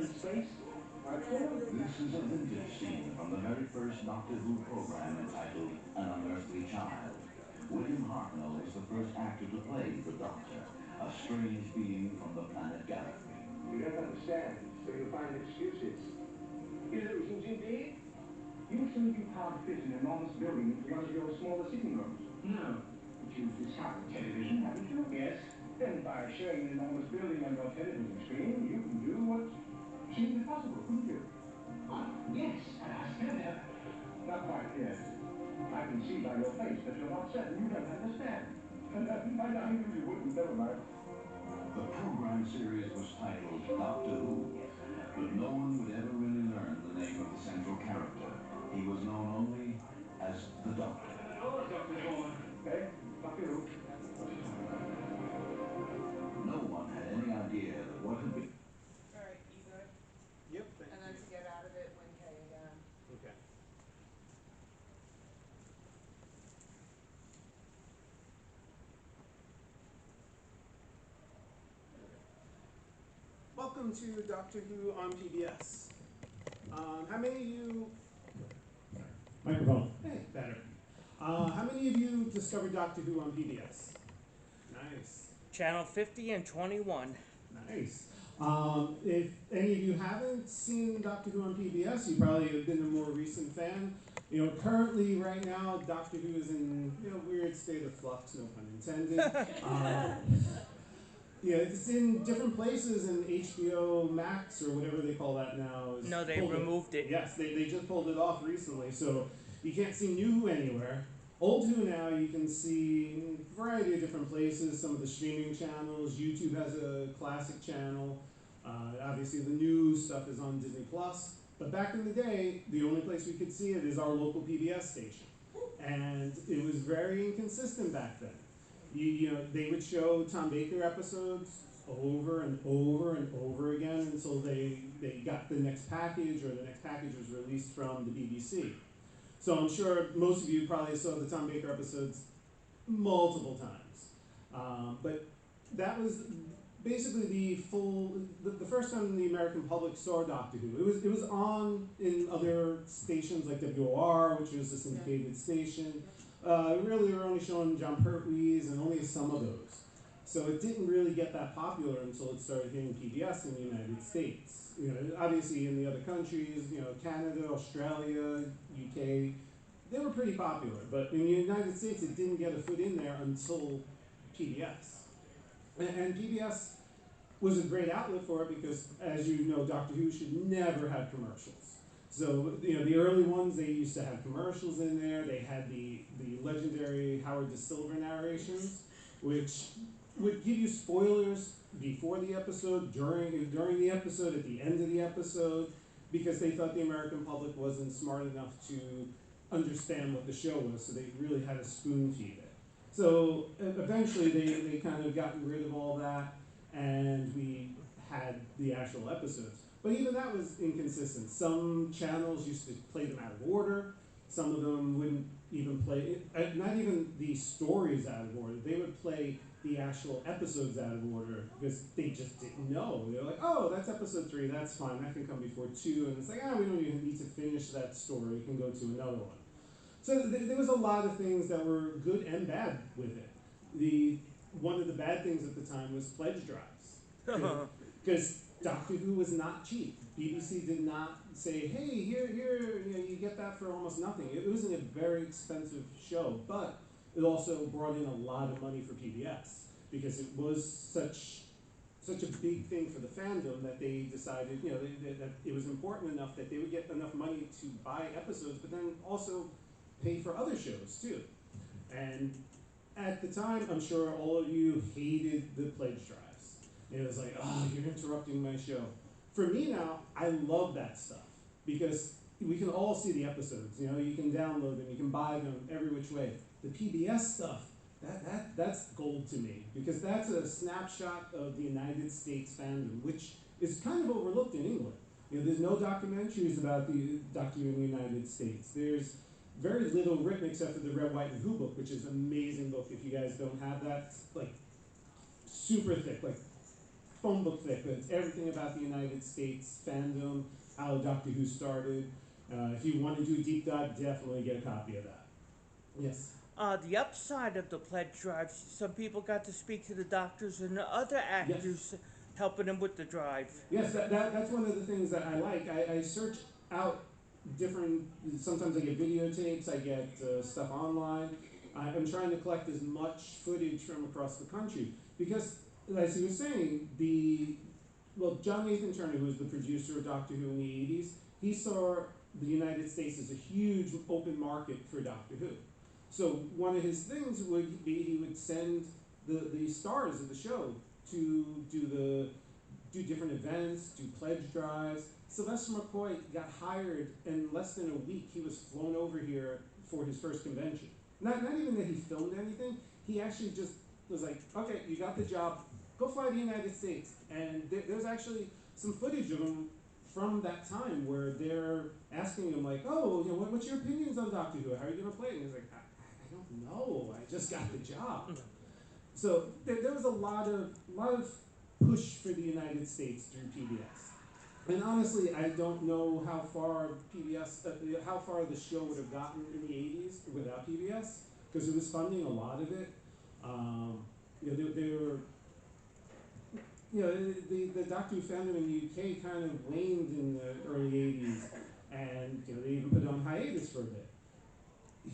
in space are totally... This is a vintage scene from the very first Doctor Who program entitled An Unearthly Child. William Hartnell was the first actor to play the Doctor, a strange being from the planet Gallifrey. You don't understand, so you find excuses. Illusions indeed. You say you can't fit an enormous building into one of your smaller sitting rooms? No. But you've discovered television, haven't you? Yes. Then by showing an enormous building on your television screen, you can do what seemed impossible, couldn't you? Oh, yes, Alaska. Not quite yet. I can see by your face that you're not certain you don't understand. I knew you wouldn't, never mind. The program series was titled Doctor Who, but no one would ever really learn the name of the central character. He was known only as the Doctor. Oh, Dr. Norman. Hey, Dr. Who. No one had any idea that what had been... All right, you good? Yep, thank And then you. to get out of it, when K again. Okay. Welcome to Doctor Who on PBS. How many of you... Microphone. Hey, better. How many of you discovered Doctor Who on PBS? Nice. Channel 50 and 21. Nice. If any of you haven't seen Doctor Who on PBS, you probably have been a more recent fan. You know, currently, right now, Doctor Who is in weird state of flux, no pun intended. Yeah, it's in different places, and HBO Max or whatever they call that now is No, they pulled removed it. Yes, they just pulled it off recently, so you can't see new Who anywhere. Old Who now you can see in a variety of different places. Some of the streaming channels. YouTube has a classic channel. Obviously, the new stuff is on Disney Plus. But back in the day, the only place we could see it is our local PBS station, and it was very inconsistent back then. They would show Tom Baker episodes over and over and over again until they got the next package, or the next package was released from the BBC. So I'm sure most of you probably saw the Tom Baker episodes multiple times. But that was basically the first time the American public saw Doctor Who. It was on in other stations like WOR, which was a syndicated station. Really, they were only showing John Pertwee's and only some of those. So it didn't really get that popular until it started hitting PBS in the United States. Obviously in the other countries, Canada, Australia, UK, they were pretty popular. But in the United States, it didn't get a foot in there until PBS. And PBS was a great outlet for it because, as you know, Doctor Who should never have commercials. So, the early ones, they used to have commercials in there. They had the legendary Howard Da Silva narrations, which would give you spoilers before the episode, during the episode, at the end of the episode, because they thought the American public wasn't smart enough to understand what the show was, so they really had to spoon feed it. So eventually they kind of gotten rid of all that, and we had the actual episodes. But even that was inconsistent. Some channels used to play them out of order. Some of them wouldn't even play it, not even the stories out of order. They would play the actual episodes out of order because they just didn't know. They're like, oh, that's episode 3, that's fine, that can come before 2. And it's like, we don't even need to finish that story, we can go to another one. So there was a lot of things that were good and bad with it. One of the bad things at the time was pledge drives. Because Doctor Who was not cheap. BBC did not say, hey, here, you get that for almost nothing. It wasn't a very expensive show, but it also brought in a lot of money for PBS because it was such a big thing for the fandom that they decided, that it was important enough that they would get enough money to buy episodes, but then also pay for other shows too. And at the time, I'm sure all of you hated the pledge drives. It was like, oh, you're interrupting my show. For me now, I love that stuff because we can all see the episodes. You can download them, you can buy them every which way. The PBS stuff, that's gold to me because that's a snapshot of the United States fandom, which is kind of overlooked in England. There's no documentaries about the Doctor Who in the United States. There's very little written except for the Red, White, and Who book, which is an amazing book. If you guys don't have that, it's like super thick, like phone book thick. It's everything about the United States fandom, how Doctor Who started. If you want to do a deep dive, definitely get a copy of that. Yes. The upside of the pledge drive, some people got to speak to the doctors and the other actors helping them with the drive. Yes, that's one of the things that I like. I search out different, sometimes I get videotapes, I get stuff online. I'm trying to collect as much footage from across the country because, as he was saying, John Nathan Turner, who was the producer of Doctor Who in the 80s, he saw the United States as a huge open market for Doctor Who. So one of his things would be he would send the stars of the show to do different events, do pledge drives. Sylvester McCoy got hired in less than a week. He was flown over here for his first convention. Not even that he filmed anything. He actually just was like, okay, you got the job. Go fly to the United States. And there's actually some footage of him from that time where they're asking him like, oh, what's your opinions on Doctor Who? How are you going to play it? And he's like, I don't know. I just got the job. So there was a lot of push for the United States through PBS. And honestly, I don't know how far how far the show would have gotten in the 80s without PBS, because it was funding a lot of it. The Doctor Who fandom in the UK kind of waned in the early 80s, and they even put it on hiatus for a bit.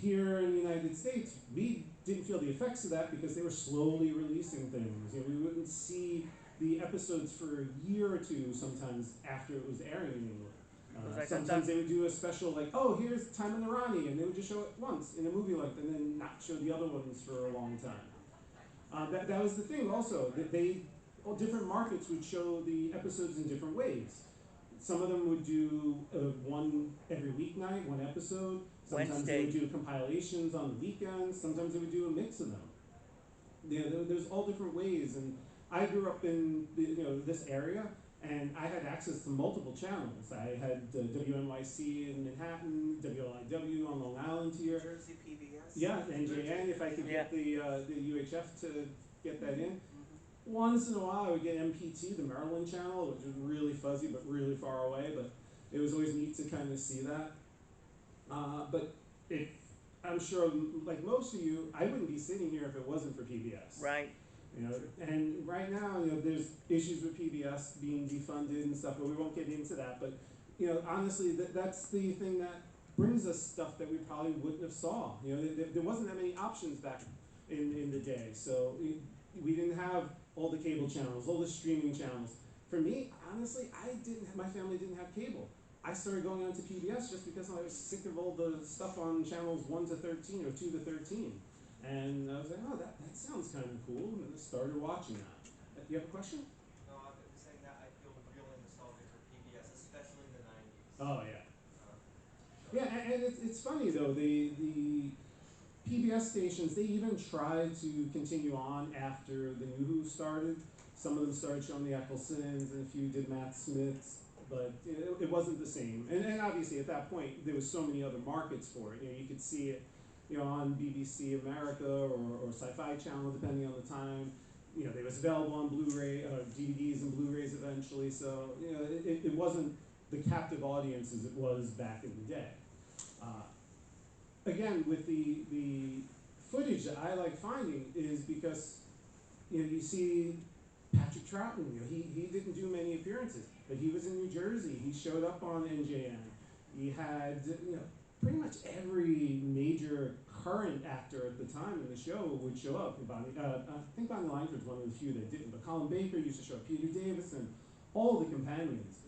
Here in the United States, we didn't feel the effects of that because they were slowly releasing things. We wouldn't see the episodes for a year or two sometimes after it was airing in England. Sometimes they would do a special like, oh, here's Time in the Rani, and they would just show it once in a movie length and then not show the other ones for a long time. That was the thing also, that different markets would show the episodes in different ways. Some of them would do one every weeknight, one episode. Sometimes Wednesday. they would do compilations on the weekends. Sometimes they would do a mix of them. There's all different ways. And I grew up in this area, and I had access to multiple channels. I had WNYC in Manhattan, WLIW on Long Island here. Jersey PBS. Yeah, NJN, if I could get the UHF to get that in. Once in a while I would get MPT, the Maryland channel, which was really fuzzy but really far away, but it was always neat to kind of see that. But I'm sure, like most of you, I wouldn't be sitting here if it wasn't for PBS. Right. And right now, there's issues with PBS being defunded and stuff, but we won't get into that. But honestly, that's the thing that brings us stuff that we probably wouldn't have saw. There wasn't that many options back in the day, so we didn't have all the cable channels, all the streaming channels. For me, honestly, my family didn't have cable. I started going on to PBS just because I was sick of all the stuff on channels 1 to 13 or 2 to 13. And I was like, oh, that sounds kind of cool, and I started watching that. Do you have a question? No, I'm saying that I feel really nostalgic for PBS, especially in the 90s. Oh, yeah. Yeah, and it's funny, though, the PBS stations, they even tried to continue on after the New Who started. Some of them started showing the Ecclestons, and a few did Matt Smiths, but it wasn't the same. And obviously, at that point, there was so many other markets for it. You could see it on BBC America or Sci-Fi Channel, depending on the time. It was available on Blu-ray, DVDs and Blu-rays eventually, so it wasn't the captive audience as it was back in the day. Again, with the footage that I like finding is because you see Patrick Troughton. He didn't do many appearances, but he was in New Jersey. He showed up on NJN. He had pretty much every major current actor at the time in the show would show up. I think Bonnie Langford's one of the few that didn't, but Colin Baker used to show up. Peter Davison, all the companions.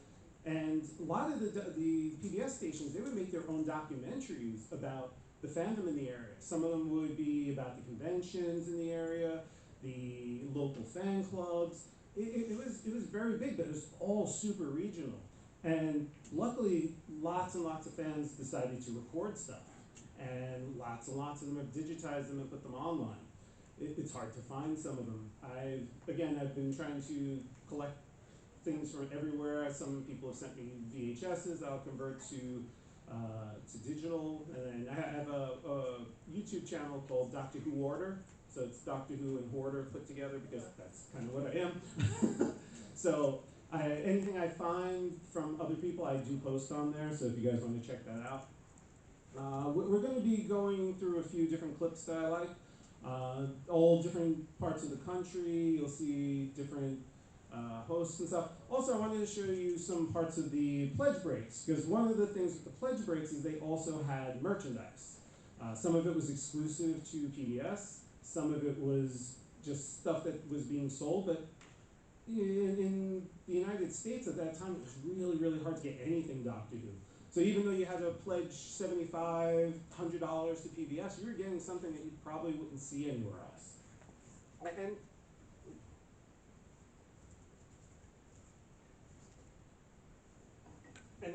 And a lot of the PBS stations, they would make their own documentaries about the fandom in the area. Some of them would be about the conventions in the area, the local fan clubs. It was very big, but it was all super regional. And luckily, lots and lots of fans decided to record stuff. And lots and lots of them have digitized them and put them online. It's hard to find some of them. I've been trying to collect things from everywhere. Some people have sent me VHSs that I'll convert to digital, and then I have a YouTube channel called Doctor Who Order. So it's Doctor Who and Hoarder put together because that's kind of what I am. So anything I find from other people, I do post on there. So if you guys want to check that out. We're going to be going through a few different clips that I like. All different parts of the country. You'll see different hosts and stuff. Also, I wanted to show you some parts of the pledge breaks, because one of the things with the pledge breaks is they also had merchandise. Some of it was exclusive to PBS. Some of it was just stuff that was being sold, but in the United States at that time, it was really, really hard to get anything Doctor Who. So even though you had to pledge $75, $100 to PBS, you were getting something that you probably wouldn't see anywhere else. And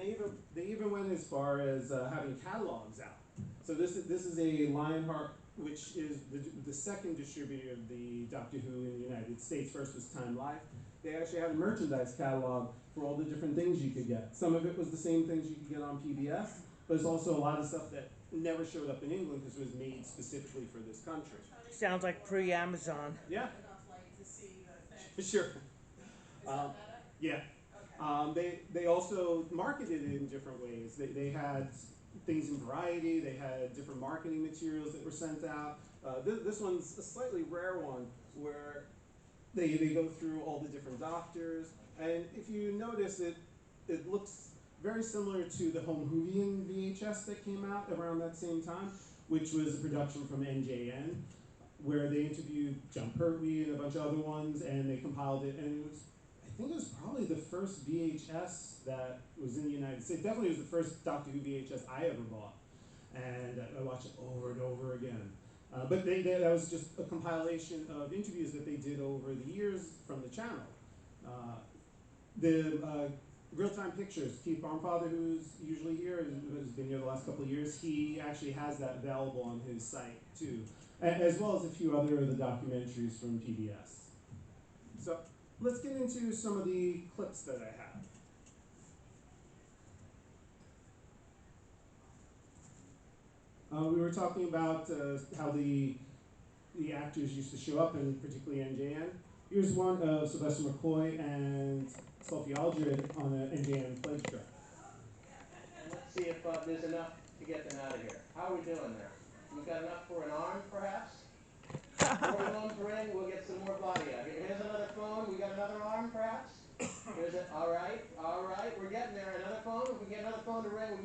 they even went as far as having catalogs out. So this is a Lionheart, which is the second distributor of the Doctor Who in the United States. First was Time Life. They actually had a merchandise catalog for all the different things you could get. Some of it was the same things you could get on PBS, but there's also a lot of stuff that never showed up in England because it was made specifically for this country. Sounds like pre-Amazon. Yeah, Enough light to see the thing. sure. Is that better? Yeah. Okay. They also marketed it in different ways. They had things in Variety. They had different marketing materials that were sent out. This one's a slightly rare one where they go through all the different doctors, and if you notice it looks very similar to the Home Whovian VHS that came out around that same time, which was a production from NJN, where they interviewed John Pertwee and a bunch of other ones, and they compiled it, and I think it was probably the first VHS that was in the United States. Definitely was the first Doctor Who VHS I ever bought, and I watched it over and over again. But that was just a compilation of interviews that they did over the years from the channel. The Real-Time Pictures, Keith Barnfather, who's usually here, has been here the last couple of years, he actually has that available on his site too, as well as a few other of the documentaries from PBS. So let's get into some of the clips that I have. We were talking about how the actors used to show up, and particularly NJN. Here's one of Sylvester McCoy and Sophie Aldred on an NJN pledge drive. And let's see if there's enough to get them out of here. How are we doing there? We've got enough for an arm, perhaps? More phones ring, we'll get some more body out. Here's another phone. We got another arm, perhaps? Here's it. All right, we're getting there. Another phone. If we get another phone to ring, we might.